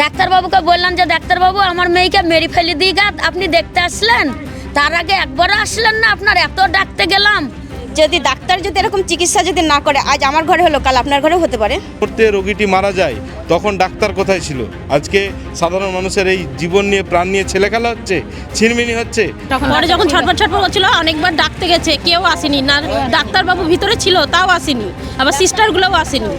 ডাক্তারবাবুকে বললাম যে ডাক্তারবাবু আমার মেয়েকে মেরে ফেলে দিয়ে গা, আপনি দেখতে আসলেন, তার আগে একবারও আসলেন না, আপনার এত ডাকতে গেলাম। যদি ডাক্তার যদি এরকম চিকিৎসা যদি না করে, আজ আমার ঘরে হলো কাল আপনার ঘরেও হতে পারে। করতে রোগীটি মারা যায় তখন ডাক্তার কোথায় ছিল? আজকে সাধারণ মানুষের এই জীবন নিয়ে প্রাণ নিয়ে ছেলে খেলা হচ্ছে, ছিনমিনি হচ্ছে। পরে যখন ছটফট হচ্ছিল অনেকবার ডাকতে গেছে, কেউ আসেনি না, ডাক্তারবাবু ভিতরে ছিল তাও আসেনি, আবার সিস্টারগুলোও আসেনি।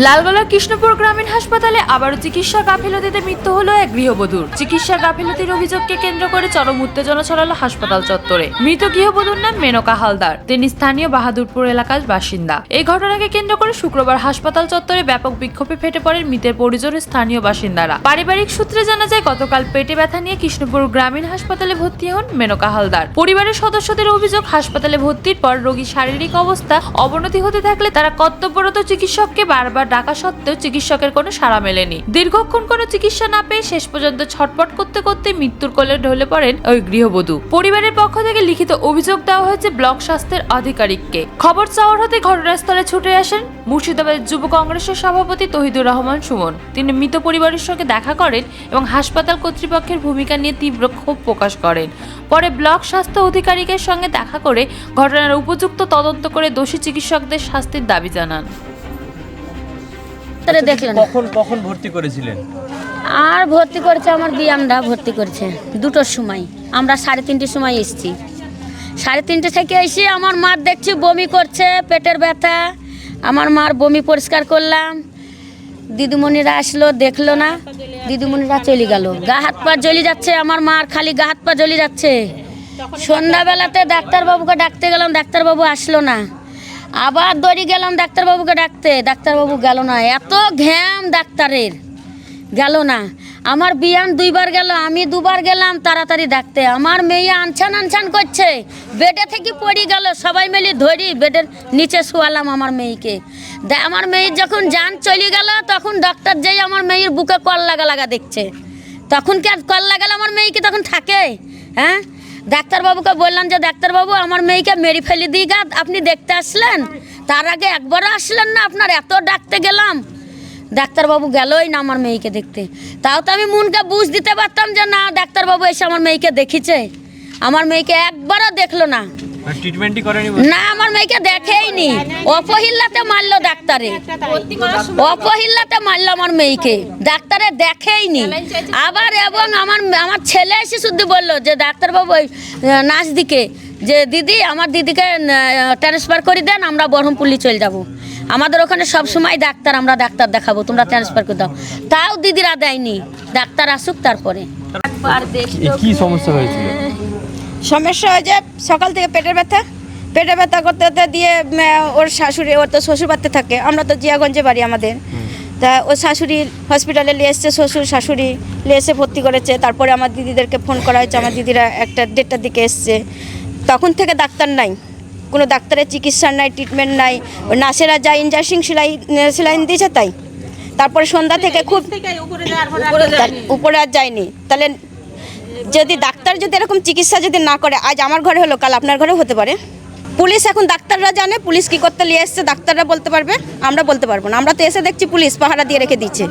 লালগোলার কৃষ্ণপুর গ্রামীণ হাসপাতালে আবারও চিকিৎসা গাফিলতিতে মৃত্যু হলো এক গৃহবধূর। চিকিৎসা গাফিলতির অভিযোগকে কেন্দ্র করে চরম উত্তেজনা ছড়ালো হাসপাতাল চত্বরে। মৃত গৃহবধূর নাম মেনকা হালদার, তিনি স্থানীয় বাহাদুরপুর এলাকার বাসিন্দা। এই ঘটনাকে কেন্দ্র করে শুক্রবার হাসপাতাল চত্বরে ব্যাপক বিক্ষোভে ফেটে পড়েন মৃতের পরিজন ও স্থানীয় বাসিন্দারা। পারিবারিক সূত্রে জানা যায়, গতকাল পেটে ব্যথা নিয়ে কৃষ্ণপুর গ্রামীণ হাসপাতালে ভর্তি হন মেনকা হালদার। পরিবারের সদস্যদের অভিযোগ, হাসপাতালে ভর্তির পর রোগীর শারীরিক অবস্থা অবনতি হতে থাকলে তারা কর্তব্যরত চিকিৎসককে বারবার ডাকা সত্ত্বেও চিকিৎসকের কোনো সাড়া মেলেনি। দীর্ঘক্ষণ কোনো চিকিৎসা না পেয়ে শেষ পর্যন্ত ছটপট করতে করতে মৃত্যুর কোলে ঢলে পড়েন ওই গৃহবধূ। পরিবারের পক্ষ থেকে লিখিত অভিযোগ দেওয়া হয়েছে ব্লক স্বাস্থ্যের আধিকারিককে। খবর চাওয়ার হতে ঘটনাস্থলে ছুটে আসেন মুর্শিদাবাদ যুব কংগ্রেসের সভাপতি তহিদুর রহমান সুমন। তিনি মৃত পরিবারের সঙ্গে দেখা করেন এবং হাসপাতাল কর্তৃপক্ষের ভূমিকা নিয়ে তীব্র ক্ষোভ প্রকাশ করেন। পরে ব্লক স্বাস্থ্য অধিকারিকের সঙ্গে দেখা করে ঘটনার উপযুক্ত তদন্ত করে দোষী চিকিৎসকদের শাস্তির দাবি জানান। দেখলেন কখন ভর্তি করেছিলেন? আর ভর্তি করেছে আমার বিয়ামরা ভর্তি করেছে 2টোর সময়, আমরা 3:30 সময় এসেছি। 3:30 থেকে এসে আমার মার দেখছি বমি করছে, পেটের ব্যথা। আমার মার বমি পরিষ্কার করলাম, দিদিমণিরা আসলো, দেখলো না, দিদিমণিরা চলে গেল। গা হাত পা জ্বলে যাচ্ছে, আমার মার খালি গা হাত পা জ্বলে যাচ্ছে। সন্ধ্যাবেলাতে ডাক্তারবাবুকে ডাকতে গেলাম, ডাক্তারবাবু আসলো না। আবার দৌড়ে গেলাম ডাক্তারবাবুকে ডাকতে, ডাক্তারবাবু গেল না। এত ঘ্যাম ডাক্তারের, গেল না। আমার বিয়ান 2বার গেল, আমি 2বার গেলাম তাড়াতাড়ি ডাকতে। আমার মেয়ে আনছান করছে, বেডে থেকে পড়ে গেল। সবাই মিলে ধরি বেডের নিচে শোয়ালাম আমার মেয়েকে। আমার মেয়ের যখন জান চলে গেল, তখন ডক্টর যেই আমার মেয়ের বুকে কল লাগা দেখছে। তখন কি আর কল লাগালে আমার মেয়েকে তখন থাকে? হ্যাঁ, ডাক্তারবাবুকে বললাম যে ডাক্তারবাবু আমার মেয়েকে মেরে ফেলে দিয়ে গা, আপনি দেখতে আসলেন, তার আগে একবারও আসলেন না, আপনার এত ডাকতে গেলাম। ডাক্তারবাবু গেলই না আমার মেয়েকে দেখতে। তাও তো আমি মনকে বুঝ দিতে পারতাম যে না, ডাক্তারবাবু এসে আমার মেয়েকে দেখেছে। আমার মেয়েকে একবারও দেখলো না, ট্রিটমেন্টই করেনি না, আমার মেয়েকে দেখেইনি। অপহিল্লাতে মারলো ডাক্তারে, অপহিল্লাতে মারলো আমার মেয়েকে, ডাক্তারে দেখেইনি। আবার এবং আমার ছেলে এসে শুধু বললো যে ডাক্তারবাবু ওই নাচ দিকে যে দিদি আমার দিদিকে ট্রান্সফার করে দেন, আমরা বহরমপুর চলে যাব। আমাদের ওখানে সব সময় ডাক্তার, আমরা ডাক্তার দেখাবো, তোমরা ট্রান্সফার করে দাও। তাও দিদিরা দেয়নি, ডাক্তার আসুক তারপরে। কি সমস্যা হয়েছিল? সমস্যা হয় যে সকাল থেকে পেটের ব্যথা করতে দিয়ে ওর শাশুড়ি, ওর তো শ্বশুর বাড়িতে থাকে, আমরা তো জিয়াগঞ্জে বাড়ি আমাদের। তা ওর শাশুড়ি হসপিটালে নিয়ে এসছে, শ্বশুর শাশুড়ি নিয়ে এসে ভর্তি করেছে। তারপরে আমার দিদিদেরকে ফোন করা হয়েছে, আমার দিদিরা 1-1:30টার দিকে এসছে। তখন থেকে ডাক্তার নাই, কোনো ডাক্তারের চিকিৎসা নাই, ট্রিটমেন্ট নাই। ওই নার্সেরা যা ইঞ্জেকশন সেলাইন দিয়েছে তাই। তারপরে সন্ধ্যা থেকে খুব উপরে আর যায়নি। তাহলে যদি ডাক্তার যদি এরকম চিকিৎসা যদি না করে, আজ আমার ঘরে হলো কাল আপনার ঘরেও হতে পারে। পুলিশ এখন ডাক্তাররা জানে, পুলিশ কি করতে নিয়ে এসছে ডাক্তাররা বলতে পারবে, আমরা বলতে পারবো না। আমরা তো এসে দেখছি পুলিশ পাহারা দিয়ে রেখে দিচ্ছে।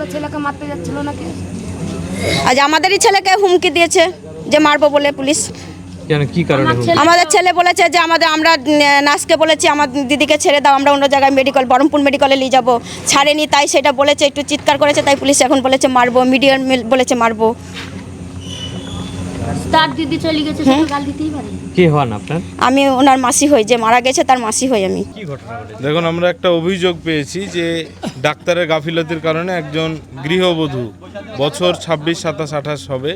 আজ আমাদেরই ছেলেকে হুমকি দিয়েছে যে মারবো বলে পুলিশ। কি কারণে? আমাদের ছেলে বলেছে যে আমরা নার্সকে বলেছি আমার দিদিকে ছেড়ে দাও, আমরা অন্য জায়গায় বহরমপুর মেডিকেলে নিয়ে যাবো, ছাড়েনি। তাই সেটা বলেছে, একটু চিৎকার করেছে, তাই পুলিশ এখন বলেছে মারবো, মিডিয়া বলেছে মারবো। তার দিদি চলে গেছে, গাল দিতেই পারে। কি হন আপনার? আমি ওনার মাসি হই, যে মারা গেছে তার মাসি হই আমি। কি ঘটনা ঘটেছে? দেখুন, আমরা একটা অভিযোগ পেয়েছি যে ডাক্তারের গাফিলতির কারণে একজন গৃহবধূ, বছর 26, 27, 28 হবে,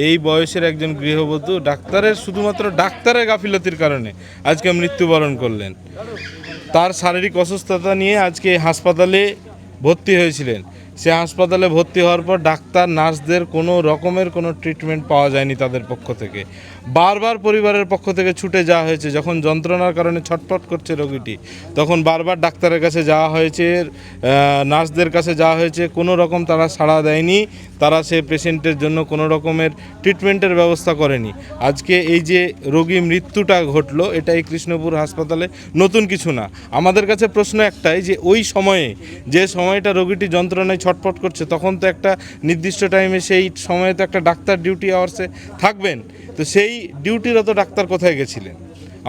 এই বয়সের একজন গৃহবধূ শুধুমাত্র ডাক্তারের গাফিলতির কারণে আজকে মৃত্যুবরণ করলেন। তার শারীরিক অসুস্থতা নিয়ে আজকে হাসপাতালে ভর্তি হয়েছিলেন। সে হাসপাতালে ভর্তি হওয়ার পর ডাক্তার নার্সদের কোনো রকমের কোনো ট্রিটমেন্ট পাওয়া যায়নি তাদের পক্ষ থেকে। বারবার পরিবারের পক্ষ থেকে ছুটে যাওয়া হয়েছে। যখন যন্ত্রণার কারণে ছটফট করছে রোগীটি, তখন বারবার ডাক্তারের কাছে যাওয়া হয়েছে, নার্সদের কাছে যাওয়া হয়েছে, কোনো রকম তারা সাড়া দেয়নি। তারা সে পেশেন্টের জন্য কোনো রকমের ট্রিটমেন্টের ব্যবস্থা করেনি। আজকে এই যে রোগী মৃত্যুটা ঘটলো, এটা এই কৃষ্ণপুর হাসপাতালে নতুন কিছু না। আমাদের কাছে প্রশ্ন একটাই, যে ওই সময়ে যে সময়টা রোগীটি যন্ত্রণায় ছটফট করছে, তখন তো একটা নির্দিষ্ট টাইমে সেই সময়ে তো একটা ডাক্তার ডিউটি আওয়ার্সে থাকবেন, তো সেই ডিউটিরত ডাক্তার কোথায় গেছিলেন?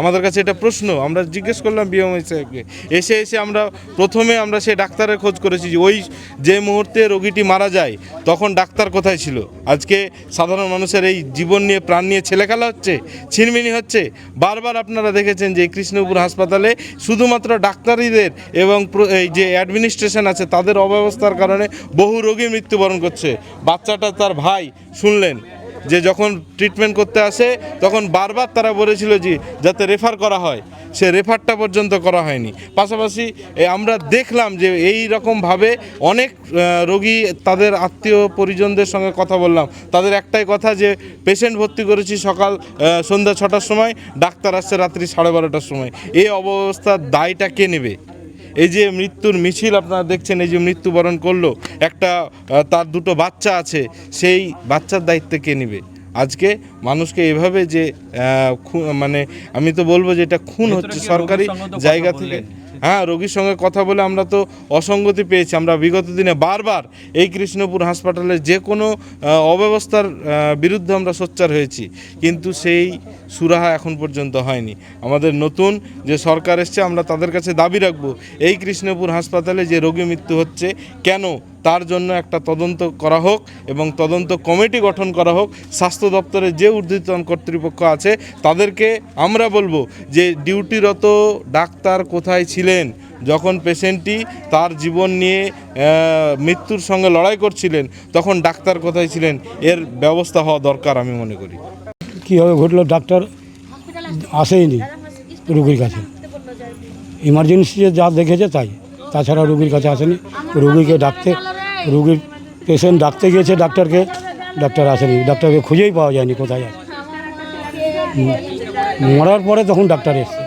আমাদের কাছে এটা প্রশ্ন। আমরা জিজ্ঞেস করলাম বিএমআই সাহেবকে, এসে আমরা প্রথমে আমরা সেই ডাক্তারের খোঁজ করেছি যে ওই যে মুহূর্তে রোগীটি মারা যায় তখন ডাক্তার কোথায় ছিল। আজকে সাধারণ মানুষের এই জীবন নিয়ে প্রাণ নিয়ে ছেলেখেলা হচ্ছে, ছিনমিনি হচ্ছে। বারবার আপনারা দেখেছেন যে কৃষ্ণপুর হাসপাতালে শুধুমাত্র ডাক্তারিদের এবং এই যে অ্যাডমিনিস্ট্রেশন আছে তাদের অব্যবস্থার কারণে বহু রোগী মৃত্যুবরণ করছে। বাচ্চাটা তার ভাই শুনলেন যে যখন ট্রিটমেন্ট করতে আসে তখন বারবার তারা বলেছিল যে যাতে রেফার করা হয়, সে রেফারটা পর্যন্ত করা হয়নি। পাশাপাশি আমরা দেখলাম যে এই রকমভাবে অনেক রোগী, তাদের আত্মীয় পরিজনদের সঙ্গে কথা বললাম, তাদের একটাই কথা যে পেশেন্ট ভর্তি করেছি সকাল সন্ধ্যা 6টার সময়, ডাক্তার আসছে রাত্রি 12:30টার সময়। এই অবস্থার দায়টা কে নেবে? এই যে মৃত্যুর মিছিল আপনারা দেখছেন, এই যে মৃত্যুবরণ করলো একটা, তার দুটো বাচ্চা আছে, সেই বাচ্চার দায়িত্ব কে নেবে? আজকে মানুষকে এভাবে যে মানে আমি তো বলবো যে এটা খুন হচ্ছে সরকারি জায়গা থেকে। হ্যাঁ, রোগীর সঙ্গে কথা বলে আমরা তো অসঙ্গতি পেয়েছি। আমরা বিগত দিনে বারবার এই কৃষ্ণপুর হাসপাতালের যে কোনো অব্যবস্থার বিরুদ্ধে আমরা সোচ্চার হয়েছি, কিন্তু সেই সুরাহা এখন পর্যন্ত হয়নি। আমাদের নতুন যে সরকার এসছে, আমরা তাদের কাছে দাবি রাখবো এই কৃষ্ণপুর হাসপাতালে যে রোগী মৃত্যু হচ্ছে কেন, তার জন্য একটা তদন্ত করা হোক এবং তদন্ত কমিটি গঠন করা হোক। স্বাস্থ্য দপ্তরের যে ঊর্ধ্বতন কর্তৃপক্ষ আছে তাদেরকে আমরা বলবো যে ডিউটিরত ডাক্তার কোথায় ছিলেন যখন পেশেন্টটি তার জীবন নিয়ে মৃত্যুর সঙ্গে লড়াই করছিলেন, তখন ডাক্তার কোথায় ছিলেন, এর ব্যবস্থা হওয়া দরকার আমি মনে করি। কীভাবে ঘটলো? ডাক্তার আসেইনি রুগীর কাছে, ইমার্জেন্সিতে যা দেখেছে তাই, তাছাড়া রুগীর কাছে আসেনি। রুগীকে রুগীর পেশেন্ট ডাকতে গিয়েছে ডাক্তারকে, ডাক্তার আসেনি, ডাক্তারকে খুঁজেই পাওয়া যায়নি কোথায় আছে। মরার পরে তখন ডাক্তার এসছে।